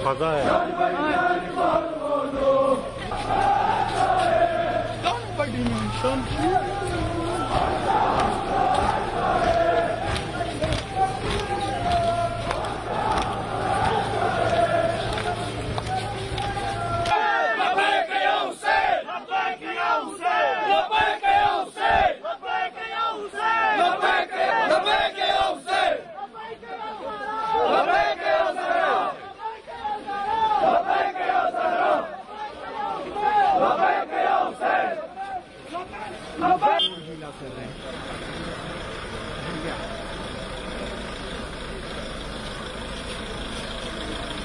मजा है।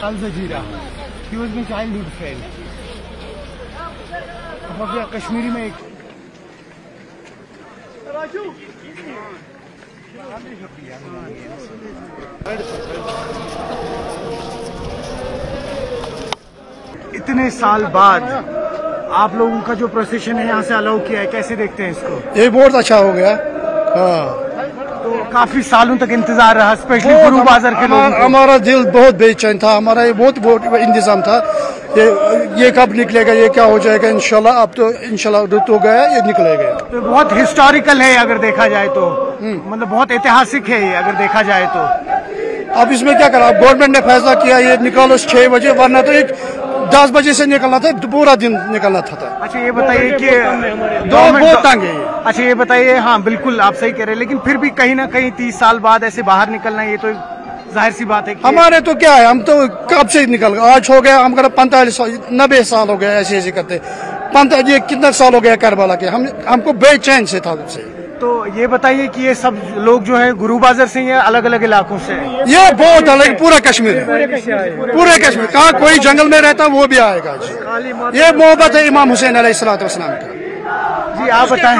Al Jazeera. He was my childhood friend. अब कश्मीरी में एक इतने साल बाद आप लोगों का जो प्रोसेशन है यहाँ से अलाउ किया है, कैसे देखते हैं इसको? ये बहुत अच्छा हो गया। हाँ, तो काफी सालों तक इंतजार रहा, स्पेशली गुरु बाजार के लोगों को। हमारा दिल बहुत बेचैन था, हमारा ये बहुत इंतजाम था ये कब निकलेगा, ये क्या हो जाएगा। इंशाल्लाह अब तो इंशाल्लाह रुत हो गया, ये निकलेगा। तो बहुत हिस्टोरिकल है अगर देखा जाए तो, मतलब बहुत ऐतिहासिक है ये अगर देखा जाए तो। अब इसमें क्या करा, गवर्नमेंट ने फैसला किया ये निकालो 6 बजे, वरना तो एक 10 बजे से निकलना था, पूरा दिन निकलना था। अच्छा ये बताइए कि बहुत तंग है। अच्छा ये बताइए, हाँ बिल्कुल आप सही कह रहे हैं, लेकिन फिर भी कहीं ना कहीं 30 साल बाद ऐसे बाहर निकलना, ये तो जाहिर सी बात है कि हमारे तो क्या है, हम तो कब से निकल गए, आज हो गया हम 45-90 साल हो गए ऐसे करते। ये कितना साल हो गया करबला के, हमको बेचैन से था से। तो ये बताइए कि ये सब लोग जो है गुरु बाजार से या अलग अलग इलाकों से? ये बहुत अलग, पूरा कश्मीर है, पूरे कश्मीर। कहाँ कोई जंगल में रहता वो भी आएगा। ये मोहब्बत है इमाम हुसैन अलैहिस्सलाम का। जी आप बताएं।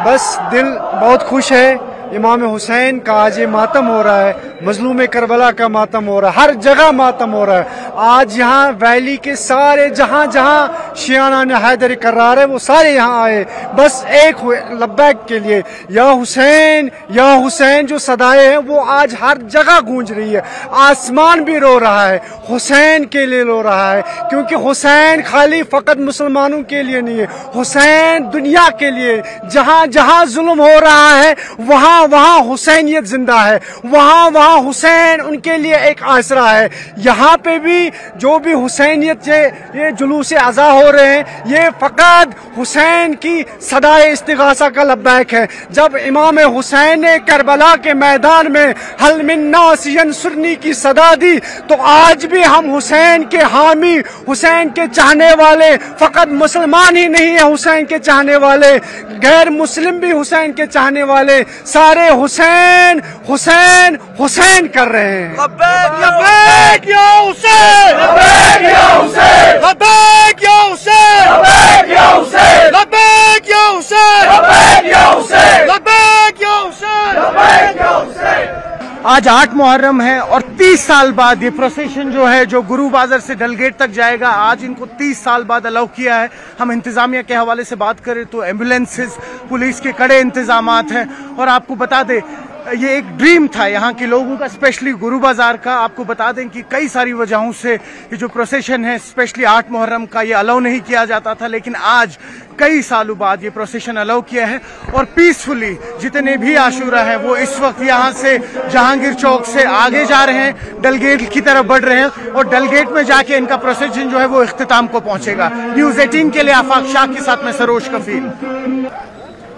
बस दिल बहुत खुश है, इमाम हुसैन का आज ये मातम हो रहा है, मजलूम करबला का मातम हो रहा है, हर जगह मातम हो रहा है। आज यहाँ वैली के सारे जहाँ जहाँ शियाना हैदरी करार है वो सारे यहाँ आए, बस एक लब्बैक के लिए। या हुसैन जो सदाएं हैं वो आज हर जगह गूंज रही है। आसमान भी रो रहा है, हुसैन के लिए रो रहा है, क्योंकि हुसैन खाली फकत मुसलमानों के लिए नहीं है, हुसैन दुनिया के लिए। जहाँ जहाँ जुल्म हो रहा है वहाँ वहाँ हुसैनियत जिंदा है, वहाँ वहाँ हुसैन उनके लिए एक आसरा है। यहाँ पे भी जो भी हुसैनियत ये जुलूस अज़ा हो रहे हैं, ये फकत हुसैन की सदाए इस्तिगासा का लब्बैक है। जब इमाम हुसैन ने करबला के मैदान में हल मिन नास यंसुरनी की सदा दी, तो आज भी हम हुसैन के हामी, हुसैन के चाहने वाले, फकत मुसलमान ही नहीं है हुसैन के चाहने वाले, गैर मुस्लिम भी हुसैन के चाहने वाले, सारे हुसैन हुसैन हुसैन कर रहे हैं। लब्बैक या हुसैन, लब्बैक या हुसैन, लब्बैक या हुसैन, लब्बैक या हुसैन, लब्बैक या हुसैन, लब्बैक या हुसैन, लब्बैक या हुसैन, लब्बैक या हुसैन। आज 8 मुहर्रम है और 30 साल बाद ये प्रोसेशन जो है, जो गुरु बाजार से डलगेट तक जाएगा, आज इनको 30 साल बाद अलाउ किया है। हम इंतजामिया के हवाले से बात करें तो एम्बुलेंसेज, पुलिस के कड़े इंतजामात हैं। और आपको बता दें ये एक ड्रीम था यहाँ के लोगों का, स्पेशली गुरु बाजार का। आपको बता दें कि कई सारी वजहों से ये जो प्रोसेशन है, स्पेशली 8 मुहर्रम का, ये अलाउ नहीं किया जाता था, लेकिन आज कई सालों बाद ये प्रोसेशन अलाउ किया है और पीसफुली जितने भी आशूरा हैं वो इस वक्त यहाँ से जहांगीर चौक से आगे जा रहे हैं, डलगेट की तरफ बढ़ रहे हैं और डलगेट में जाके इनका प्रोसेशन जो है वो इख्तिताम को पहुंचेगा। न्यूज़ 18 के लिए आफाक शाह के साथ में सरोज कफील।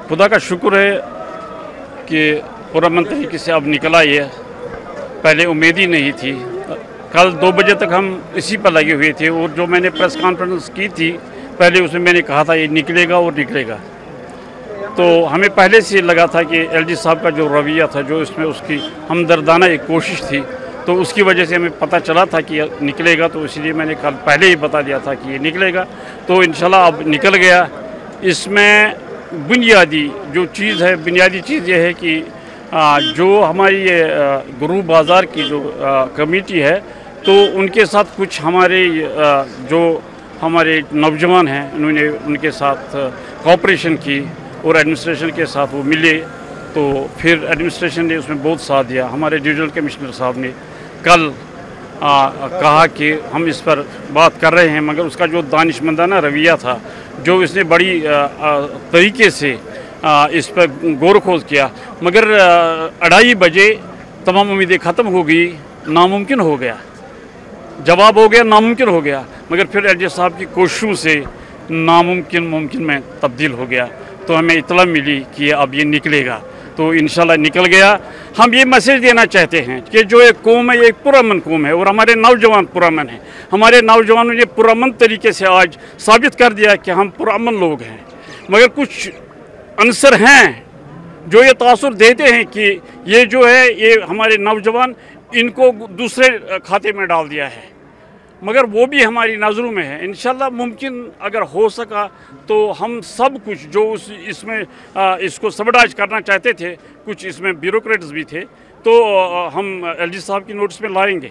खुदा का शुक्र है कि पुरअमन तरीके से अब निकला ये, पहले उम्मीद ही नहीं थी। कल 2 बजे तक हम इसी पर लगे हुए थे और जो मैंने प्रेस कॉन्फ्रेंस की थी पहले, उसमें मैंने कहा था ये निकलेगा और निकलेगा। तो हमें पहले से लगा था कि एलजी साहब का जो रवैया था, जो इसमें उसकी हमदर्दाना एक कोशिश थी, तो उसकी वजह से हमें पता चला था कि निकलेगा, तो इसलिए मैंने कल पहले ही बता दिया था कि ये निकलेगा। तो इंशाल्लाह अब निकल गया। इसमें बुनियादी जो चीज़ है, बुनियादी चीज़ ये है कि जो हमारी ये गुरु बाज़ार की जो कमेटी है, तो उनके साथ कुछ हमारे जो हमारे नौजवान हैं, उन्होंने उनके साथ कोऑपरेशन की और एडमिनिस्ट्रेशन के साथ वो मिले, तो फिर एडमिनिस्ट्रेशन ने उसमें बहुत साथ दिया। हमारे डिविजनल कमिश्नर साहब ने कल कहा कि हम इस पर बात कर रहे हैं, मगर उसका जो दानिशमंदाना रवैया था, जो इसने बड़ी तरीके से इस पर गौर खोज किया, मगर 2:30 बजे तमाम उम्मीदें ख़त्म हो गई, नामुमकिन हो गया, जवाब हो गया, नामुमकिन हो गया। मगर फिर एलजी साहब की कोशिशों से नामुमकिन मुमकिन में तब्दील हो गया, तो हमें इत्तला मिली कि अब ये निकलेगा, तो इंशाल्लाह निकल गया। हम ये मैसेज देना चाहते हैं कि जो एक कौम है, ये एक पुरअमन कौम है और हमारे नौजवान पुरअमन हैं। हमारे नौजवानों ने पुरअमन तरीके से आज साबित कर दिया कि हम पुरअमन लोग हैं। मगर कुछ अंसर हैं जो ये तासुर देते हैं कि ये जो है, ये हमारे नौजवान, इनको दूसरे खाते में डाल दिया है, मगर वो भी हमारी नज़रों में है। इंशाल्लाह मुमकिन अगर हो सका तो हम सब कुछ जो इसमें इसको सबडाइज करना चाहते थे, कुछ इसमें ब्यूरोक्रेट्स भी थे, तो हम एलजी साहब की नोटिस में लाएंगे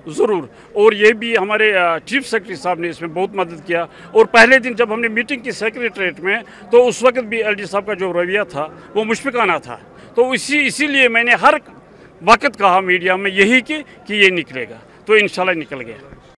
ज़रूर। और ये भी हमारे चीफ सेक्रेटरी साहब ने इसमें बहुत मदद किया। और पहले दिन जब हमने मीटिंग की सेक्रेटरीट में, तो उस वक्त भी एलजी साहब का जो रवैया था वो मुशफ़िकाना था। तो इसीलिए मैंने हर वक्त कहा मीडिया में यही कि ये निकलेगा, तो इंशाल्लाह निकल गया।